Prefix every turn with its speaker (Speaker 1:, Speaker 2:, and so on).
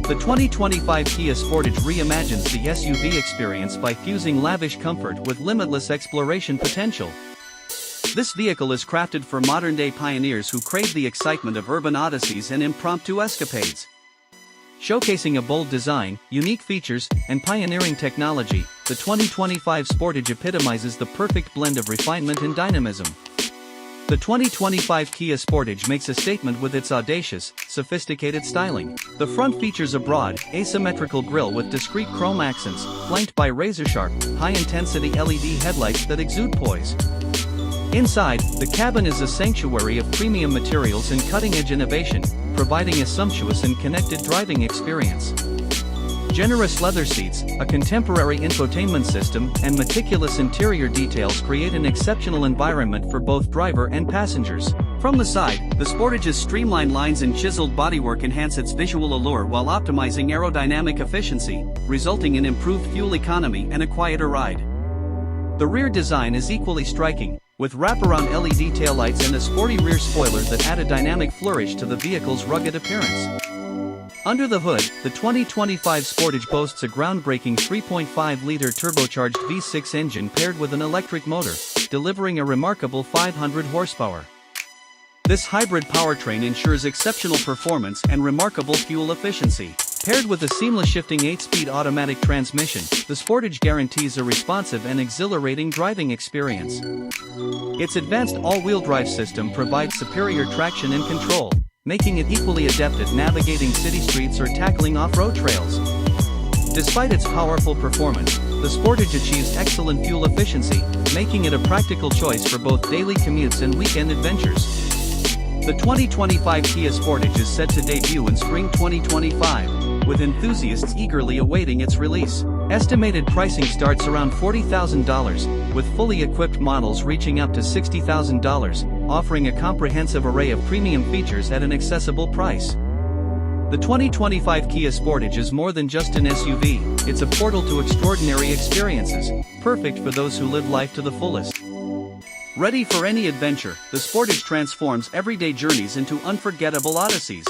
Speaker 1: The 2025 Kia Sportage reimagines the SUV experience by fusing lavish comfort with limitless exploration potential. This vehicle is crafted for modern-day pioneers who crave the excitement of urban odysseys and impromptu escapades. Showcasing a bold design, unique features, and pioneering technology, the 2025 Sportage epitomizes the perfect blend of refinement and dynamism. The 2025 Kia Sportage makes a statement with its audacious, sophisticated styling. The front features a broad, asymmetrical grille with discrete chrome accents, flanked by razor-sharp, high-intensity LED headlights that exude poise. Inside, the cabin is a sanctuary of premium materials and cutting-edge innovation, providing a sumptuous and connected driving experience. Generous leather seats, a contemporary infotainment system, and meticulous interior details create an exceptional environment for both driver and passengers. From the side, the Sportage's streamlined lines and chiseled bodywork enhance its visual allure while optimizing aerodynamic efficiency, resulting in improved fuel economy and a quieter ride. The rear design is equally striking, with wraparound LED taillights and a sporty rear spoiler that add a dynamic flourish to the vehicle's rugged appearance. Under the hood, the 2025 Sportage boasts a groundbreaking 3.5-liter turbocharged V6 engine paired with an electric motor, delivering a remarkable 500 horsepower. This hybrid powertrain ensures exceptional performance and remarkable fuel efficiency. Paired with a seamless shifting 8-speed automatic transmission, the Sportage guarantees a responsive and exhilarating driving experience. Its advanced all-wheel drive system provides superior traction and control, making it equally adept at navigating city streets or tackling off-road trails. Despite its powerful performance, the Sportage achieves excellent fuel efficiency, making it a practical choice for both daily commutes and weekend adventures. The 2025 Kia Sportage is set to debut in spring 2025, with enthusiasts eagerly awaiting its release. Estimated pricing starts around $40,000, with fully equipped models reaching up to $60,000, offering a comprehensive array of premium features at an accessible price. The 2025 Kia Sportage is more than just an SUV, it's a portal to extraordinary experiences, perfect for those who live life to the fullest. Ready for any adventure, the Sportage transforms everyday journeys into unforgettable odysseys.